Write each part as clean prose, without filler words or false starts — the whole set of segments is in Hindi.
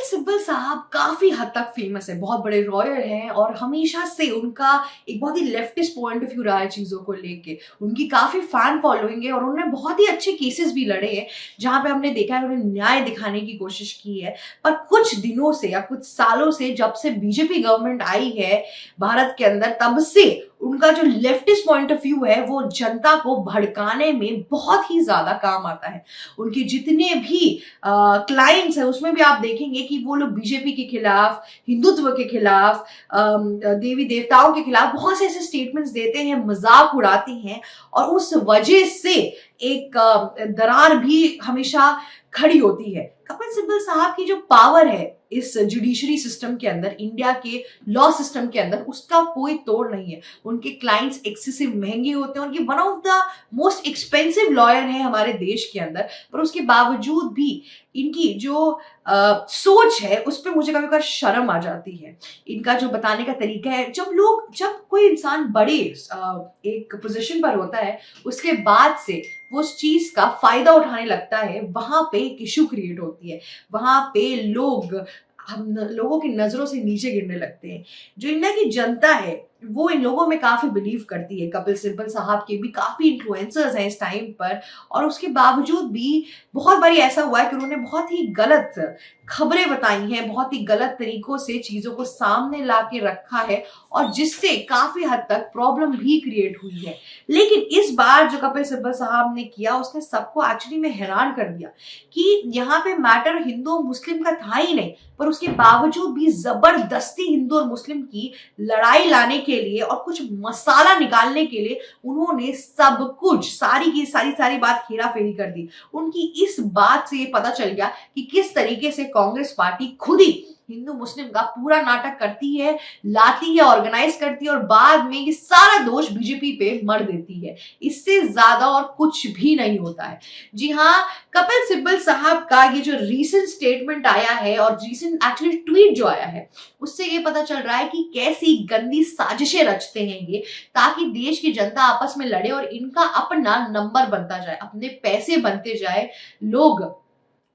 सिब्बल साहब काफी हद तक फेमस है, बहुत बड़े लॉयर हैं और हमेशा से उनका एक बहुत ही लेफ्टिस्ट पॉइंट ऑफ व्यू रहा है चीजों को लेके। उनकी काफी फैन फॉलोइंग है और उन्होंने बहुत ही अच्छे केसेस भी लड़े हैं जहां पे हमने देखा है उन्होंने न्याय दिखाने की कोशिश की है। पर कुछ दिनों से या कुछ सालों से जब से बीजेपी गवर्नमेंट आई है भारत के अंदर, तब से उनका जो लेफ्टिस्ट पॉइंट ऑफ व्यू है वो जनता को भड़काने में बहुत ही ज्यादा काम आता है। उनके जितने भी क्लाइंट्स हैं उसमें भी आप देखेंगे कि वो लोग बीजेपी के खिलाफ, हिंदुत्व के खिलाफ, देवी देवताओं के खिलाफ बहुत से ऐसे स्टेटमेंट्स देते हैं, मजाक उड़ाते हैं और उस वजह से एक दरार भी हमेशा खड़ी होती है। कपिल सिब्बल साहब की जो पावर है इस जुडिशरी सिस्टम के अंदर, इंडिया के लॉ सिस्टम के अंदर, उसका कोई तोड़ नहीं है। उनके क्लाइंट्स एक्सेसिव महंगे होते हैं, उनकी one of the most expensive lawyer है हमारे देश के अंदर, पर उसके बावजूद भी इनकी जो सोच है उस पर मुझे कभी कभी शर्म आ जाती है। इनका जो बताने का तरीका है, जब कोई इंसान बड़े एक पोजीशन पर होता है उसके बाद से वो उस चीज का फायदा उठाने लगता है, वहां पे एक इशू क्रिएट होती है, वहां पे लोगों की नजरों से नीचे गिरने लगते हैं। जो इंडिया की जनता है वो इन लोगों में काफी बिलीव करती है। कपिल सिब्बल साहब के भी काफी इन्फ्लुएंसर्स हैं इस टाइम पर, और उसके बावजूद भी बहुत बारी ऐसा हुआ है कि उन्होंने बहुत ही गलत खबरें बताई हैं, बहुत ही गलत तरीकों से चीजों को सामने ला के रखा है और जिससे काफी हद तक प्रॉब्लम भी क्रिएट हुई है। लेकिन इस बार जो कपिल सिब्बल साहब ने किया उसने सबको एक्चुअली में हैरान कर दिया कि यहाँ पे मैटर हिंदू और मुस्लिम का था ही नहीं, पर उसके बावजूद भी जबरदस्ती हिंदू और मुस्लिम की लड़ाई लाने के लिए और कुछ मसाला निकालने के लिए उन्होंने सब कुछ सारी की सारी बात हेरा फेरी कर दी। उनकी इस बात से ये पता चल गया कि किस तरीके से कांग्रेस पार्टी खुद ही हिंदू मुस्लिम का पूरा नाटक करती है, लाती है, ऑर्गेनाइज करती है और बाद में ये सारा दोष बीजेपी पे मर देती है। इससे ज्यादा और कुछ भी नहीं होता है। जी हाँ, कपिल सिब्बल साहब का ये जो रीसेंट स्टेटमेंट आया है और रीसेंट एक्चुअली ट्वीट जो आया है उससे ये पता चल रहा है कि कैसी गंदी साजिशें रचते हैं ये, ताकि देश की जनता आपस में लड़े और इनका अपना नंबर बनता जाए, अपने पैसे बनते जाए, लोग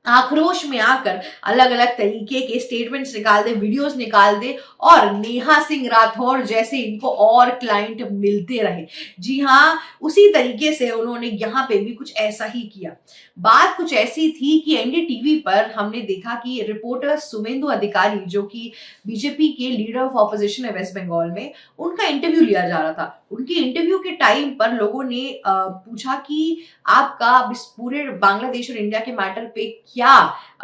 आक्रोश में आकर अलग अलग तरीके के स्टेटमेंट्स निकाल दे, वीडियोस निकाल दे और नेहा सिंह राठौर जैसे इनको और क्लाइंट मिलते रहे। जी हाँ, उसी तरीके से उन्होंने यहाँ पे भी कुछ ऐसा ही किया। बात कुछ ऐसी थी कि एनडीटीवी पर हमने देखा कि रिपोर्टर सुवेंदु अधिकारी, जो कि बीजेपी के लीडर ऑफ ऑपोजिशन है वेस्ट बंगाल में, उनका इंटरव्यू लिया जा रहा था। उनके इंटरव्यू के टाइम पर लोगों ने पूछा कि आपका पूरे बांग्लादेश और इंडिया के मैटर पे क्या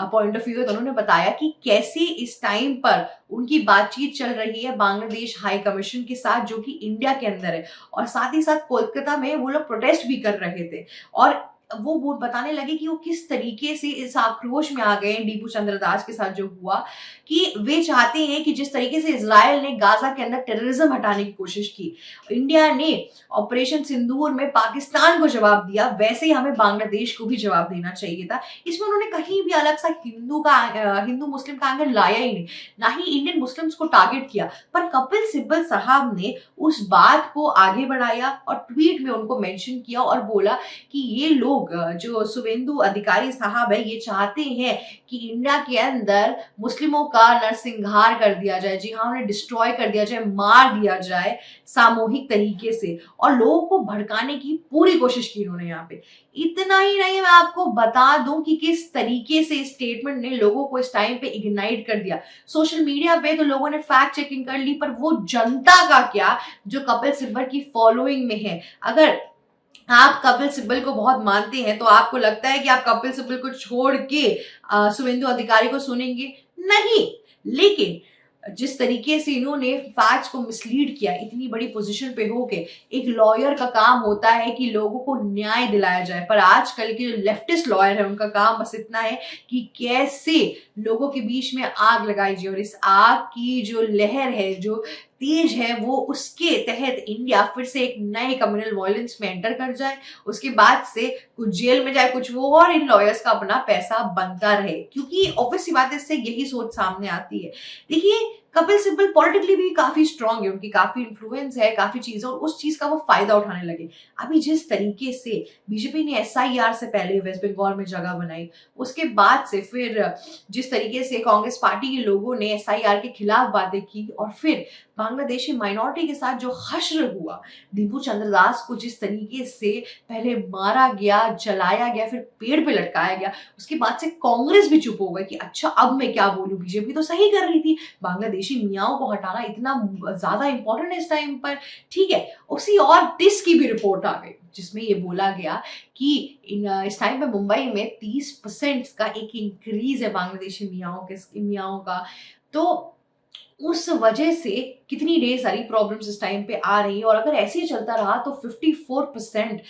पॉइंट ऑफ व्यू है, तो उन्होंने बताया कि कैसे इस टाइम पर उनकी बातचीत चल रही है बांग्लादेश हाई कमीशन के साथ, जो कि इंडिया के अंदर है, और साथ ही साथ कोलकाता में वो लोग प्रोटेस्ट भी कर रहे थे। और वो बताने लगे कि वो किस तरीके से इस आक्रोश में आ गए दीपू चंद्र दास के साथ जो हुआ, कि वे चाहते हैं कि जिस तरीके से इजराइल ने गाजा के अंदर टेररिज्म हटाने की कोशिश की, इंडिया ने ऑपरेशन सिंदूर में पाकिस्तान को जवाब दिया, वैसे ही हमें बांग्लादेश को भी जवाब देना चाहिए था। इसमें उन्होंने कहीं भी अलग सा हिंदू मुस्लिम का एंगल लाया ही नहीं, ना ही इंडियन मुस्लिम्स को टारगेट किया। पर कपिल सिब्बल साहब ने उस बात को आगे बढ़ाया और ट्वीट में उनको मेंशन किया और बोला कि ये लोग, जो सुवेंदु अधिकारी साहब है, ये चाहते हैं कि इंडिया के अंदर मुस्लिमों का नरसंहार कर दिया जाए। जी हाँ, उन्हें डिस्ट्रॉय कर दिया जाए, मार दिया जाए सामूहिक तरीके से, और लोगों को भड़काने की पूरी कोशिश की उन्होंने यहाँ पे। इतना ही नहीं, मैं आपको बता दूं कि किस तरीके से इस स्टेटमेंट ने लोगों को इस टाइम पे इग्नाइट कर दिया। सोशल मीडिया पे तो लोगों ने फैक्ट चेकिंग कर ली, पर वो जनता का क्या जो कपिल सिब्बल की फॉलोइंग में है। अगर आप कपिल सिब्बल को बहुत मानते हैं तो आपको लगता है कि आप कपिल सिब्बल को छोड़ के सुवेंदु अधिकारी को सुनेंगे? नहीं। लेकिन जिस तरीके से इन्होंने फैक्ट्स को मिसलीड किया, इतनी बड़ी पोजीशन पे होके, एक लॉयर का काम होता है कि लोगों को न्याय दिलाया जाए, पर आजकल के जो लेफ्टिस्ट लॉयर है उनका काम बस इतना है कि कैसे लोगों के बीच में आग लगाई जाए, और इस आग की जो लहर है, जो तेज है, वो उसके तहत इंडिया फिर से एक नए कम्युनल वायलेंस में एंटर कर जाए, उसके बाद से कुछ जेल में जाए, कुछ वो, और इन लॉयर्स का अपना पैसा बनता रहे। क्योंकि ऑब्वियस सी बात है, इससे यही सोच सामने आती है। देखिए, कपिल सिब्बल पॉलिटिकली भी काफी स्ट्रांग है, उनकी काफी इन्फ्लुएंस है, काफी चीजें, और उस चीज का वो फायदा उठाने लगे। अभी जिस तरीके से बीजेपी ने एसआईआर से पहले वेस्ट बंगाल में जगह बनाई, उसके बाद से फिर जिस तरीके से कांग्रेस पार्टी के लोगों ने एसआईआर के खिलाफ बातें की, और फिर बांग्लादेशी माइनॉरिटी के साथ जो हश्र हुआ, दीपू चंद्रदास को जिस तरीके से पहले मारा गया, जलाया गया, फिर पेड़ पे लटकाया गया, उसके बाद से कांग्रेस भी चुप हो गई कि अच्छा अब मैं क्या बोलूं, बीजेपी तो सही कर रही थी, बांग्लादेशी मियाओं को हटाना इतना ज्यादा इंपॉर्टेंट है इस टाइम पर, ठीक है। उसी और टिस की भी रिपोर्ट आ गई जिसमें ये बोला गया कि इस टाइम पे मुंबई में 30% का एक इंक्रीज है बांग्लादेशी मियाओं का। तो उस वजह से कितनी ढेर सारी प्रॉब्लम्स इस टाइम पे आ रही है, और अगर ऐसे ही चलता रहा तो 54%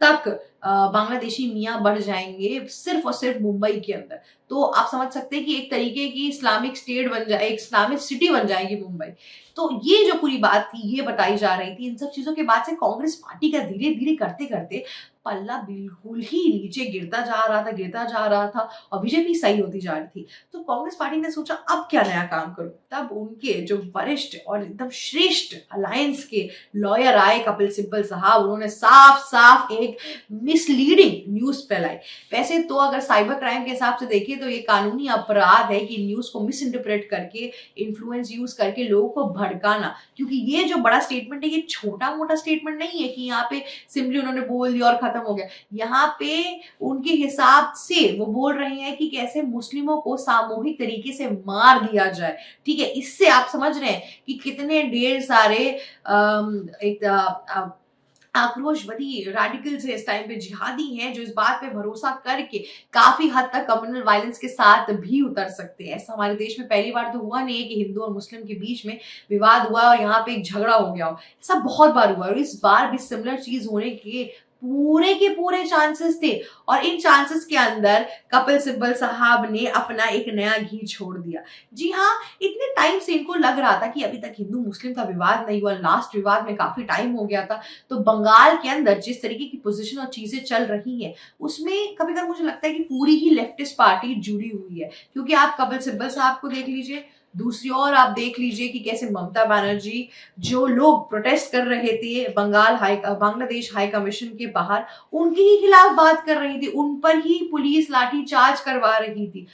तक बांग्लादेशी मियाँ बढ़ जाएंगे सिर्फ और सिर्फ मुंबई के अंदर। तो आप समझ सकते हैं कि एक तरीके की इस्लामिक स्टेट बन जाए, एक इस्लामिक सिटी बन जाएगी मुंबई। तो ये जो पूरी बात थी, ये बताई जा रही थी, इन सब चीजों के बाद से कांग्रेस पार्टी का धीरे धीरे करते करते पल्ला बिल्कुल ही नीचे गिरता जा रहा था, और बीजेपी सही होती जा रही थी। तो कांग्रेस पार्टी ने सोचा अब क्या नया काम करूं। तब उनके जो वरिष्ठ और एकदम श्रेष्ठ अलायंस के लॉयर आए, कपिल सिब्बल साहब, उन्होंने साफ साफ एक मिसलीडिंग न्यूज फैलाई। वैसे तो अगर साइबर क्राइम के हिसाब से देखें तो ये कानूनी अपराध है कि न्यूज को मिस इंटरप्रेट करके, इन्फ्लुएंस यूज करके लोगों को भड़काना, क्योंकि ये जो बड़ा स्टेटमेंट है ये छोटा मोटा स्टेटमेंट नहीं है कि यहाँ पे सिंपली उन्होंने बोल दिया और खत्म हो गया। यहाँ पे उनके हिसाब से वो बोल रहे हैं कि कैसे मुस्लिमों को सामूहिक तरीके से मार दिया जाए, ठीक है। इससे आप समझ रहे हैं कि कितने ढेर सारे एक आक्रोशवादी रेडिकल्स है इस टाइम पे, जिहादी हैं, जो इस बात पे भरोसा करके काफी हद तक कम्युनल वायलेंस के साथ भी उतर सकते हैं। ऐसा हमारे देश में पहली बार तो हुआ नहीं है कि हिंदू और मुस्लिम के बीच में विवाद हुआ और यहाँ पे एक झगड़ा हो गया हो, ऐसा बहुत बार हुआ, और इस बार भी सिमिलर चीज होने के पूरे चांसेस थे। और इन चांसेस के अंदर कपिल सिब्बल साहब ने अपना एक नया घी छोड़ दिया। जी हाँ, इतने टाइम से इनको लग रहा था कि अभी तक हिंदू मुस्लिम का विवाद नहीं हुआ, लास्ट विवाद में काफी टाइम हो गया था। तो बंगाल के अंदर जिस तरीके की पोजीशन और चीजें चल रही हैं, उसमें कभी कभी मुझे लगता है कि पूरी ही लेफ्टिस्ट पार्टी जुड़ी हुई है। क्योंकि आप कपिल सिब्बल साहब को देख लीजिए, दूसरी ओर आप देख लीजिए कि कैसे ममता बनर्जी, जो लोग प्रोटेस्ट कर रहे थे बांग्लादेश हाई कमीशन के बाहर, उनके ही खिलाफ बात कर रही थी, उन पर ही पुलिस लाठी चार्ज करवा रही थी।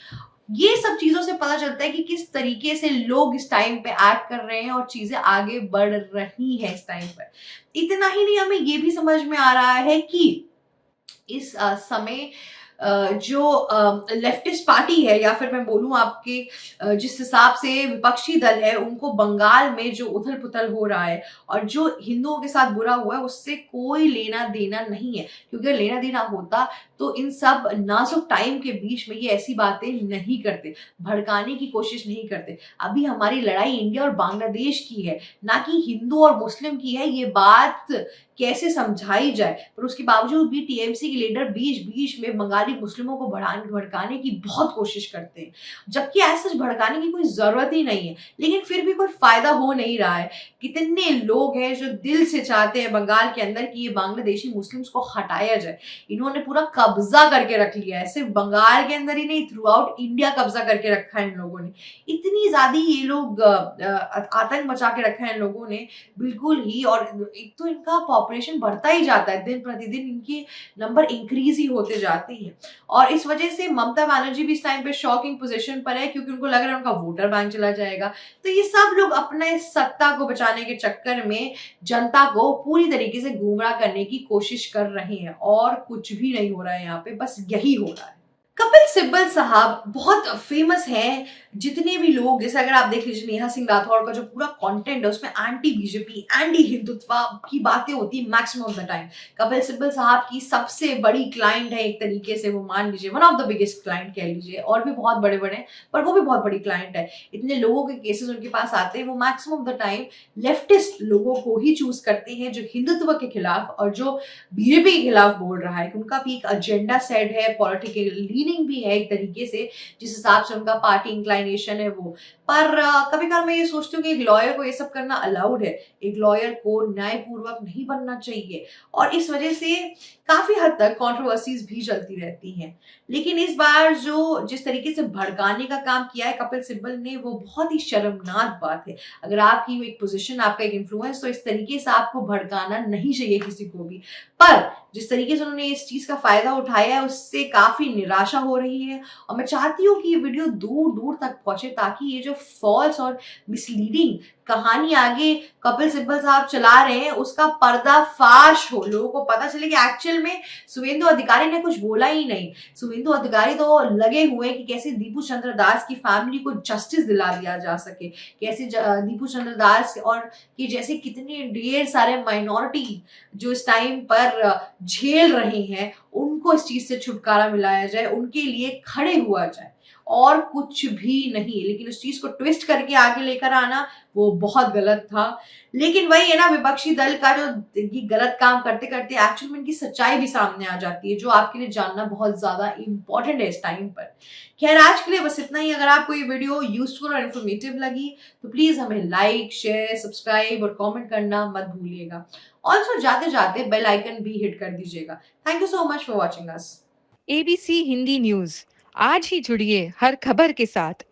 ये सब चीजों से पता चलता है कि किस तरीके से लोग इस टाइम पे एक्ट कर रहे हैं और चीजें आगे बढ़ रही है इस टाइम पर। इतना ही नहीं, हमें ये भी समझ में आ रहा है कि इस समय जो लेफ्टिस्ट पार्टी है, या फिर मैं बोलूं आपके जिस हिसाब से विपक्षी दल है, उनको बंगाल में जो उथल पुथल हो रहा है और जो हिंदुओं के साथ बुरा हुआ है, उससे कोई लेना देना नहीं है। क्योंकि अगर लेना देना होता तो इन सब नाजुक टाइम के बीच में ये ऐसी बातें नहीं करते, भड़काने की कोशिश नहीं करते। अभी हमारी लड़ाई इंडिया और बांग्लादेश की है, ना कि हिंदू और मुस्लिम की है। ये बात कैसे समझाई जाए, पर उसके बावजूद भी टीएमसी के लीडर बीच बीच में बंगाली मुस्लिमों को भड़काने की बहुत कोशिश करते हैं, जबकि ऐसा भड़काने की कोई जरूरत ही नहीं है, लेकिन फिर भी कोई फायदा हो नहीं रहा है। कितने लोग हैं जो दिल से चाहते हैं बंगाल के अंदर कि ये बांग्लादेशी मुस्लिम्स को हटाया जाए। इन्होंने पूरा कब्जा करके रख लिया है, सिर्फ बंगाल के अंदर ही नहीं, थ्रू आउट इंडिया कब्जा करके रखा है इन लोगों ने। इतनी ज्यादा ये लोग आतंक मचा के रखा है इन लोगों ने, बिल्कुल ही। और एक तो इनका पॉपुलेशन बढ़ता ही जाता है, दिन प्रतिदिन इनके नंबर इंक्रीज ही होते जाते हैं, और इस वजह से ममता बनर्जी भी इस टाइम पे शॉकिंग पोजीशन पर है, क्योंकि उनको लग रहा है उनका वोटर बैंक चला जाएगा। तो ये सब लोग अपने सत्ता को बचाने के चक्कर में जनता को पूरी तरीके से गुमराह करने की कोशिश कर रहे हैं, और कुछ भी नहीं हो रहा है यहाँ पे, बस यही हो रहा है। कपिल सिब्बल साहब बहुत फेमस हैं। जितने भी लोग, जैसे अगर आप देख लीजिए नेहा सिंह राठौर का जो पूरा कंटेंट है, उसमें एंटी बीजेपी, एंटी हिंदुत्व की बातें होती है maximum of the time. Kapil Sibal साहब की सबसे बड़ी क्लाइंट है एक तरीके से, वो मान लीजिए one of the biggest client कह लीजिए, और भी बहुत बड़े बड़े, पर वो भी बहुत बड़ी क्लाइंट है। इतने लोगों के केसेस उनके पास आते हैं, वो maximum of the time leftist लोगों को ही चूज करते हैं, जो हिंदुत्व के खिलाफ और जो बीजेपी के खिलाफ बोल रहा है। उनका भी एक एजेंडा सेट है, पॉलिटिकल लीनिंग भी है एक तरीके से, जिस हिसाब से उनका पार्टी इंक्लाइनेशन है वो। पर कभी कभी मैं ये सोचती हूँ कि एक लॉयर को ये सब करना अलाउड है, एक लॉयर को न्यायपूर्वक नहीं बनना चाहिए, और इस वजह से काफी हद तक कंट्रोवर्सीज भी चलती रहती हैं। लेकिन इस बार जो जिस तरीके से भड़काने का काम किया है कपिल सिब्बल ने, वो बहुत ही शर्मनाक बात है। अगर आपकी एक पोजीशन, आपका एक इन्फ्लुएंस, तो इस तरीके से आपको भड़काना नहीं चाहिए किसी को भी। पर जिस तरीके से उन्होंने इस चीज का फायदा उठाया है, उससे काफी निराशा हो रही है। और मैं चाहती हूँ कि ये वीडियो दूर दूर तक पहुंचे, ताकि ये जो फॉल्स और मिसलीडिंग कहानी आगे कपिल सिब्बल साहब चला रहे हैं, उसका पर्दाफाश हो, लोगों को पता चले कि एक्चुअल में शुभेंदु अधिकारी ने कुछ बोला ही नहीं। शुभेंदु अधिकारी तो लगे हुए कि कैसे दीपू चंद्र दास की फैमिली को जस्टिस दिला दिया जा सके, कैसे दीपू चंद्र दास और कि जैसे कितने ढेर सारे माइनॉरिटी जो इस टाइम पर झेल रहे हैं, उनको इस चीज से छुटकारा मिलाया जाए, उनके लिए खड़े हुआ जाए, और कुछ भी नहीं। लेकिन उस चीज को ट्विस्ट करके आगे लेकर आना, वो बहुत गलत था। लेकिन वही है ना, विपक्षी दल का जो ये गलत काम करते करते एक्चुअल में इनकी सच्चाई भी सामने आ जाती है, जो आपके लिए जानना बहुत ज्यादा इंपॉर्टेंट है इस टाइम पर। खैर, आज के लिए बस इतना ही। अगर आपको ये वीडियो यूजफुल और इन्फॉर्मेटिव लगी तो प्लीज हमें लाइक, शेयर, सब्सक्राइब और कमेंट करना मत भूलिएगा। ऑल्सो जाते जाते बेल आइकन भी हिट कर दीजिएगा। Thank you so much for watching us. ABC Hindi news, आज ही जुड़िए हर खबर के साथ।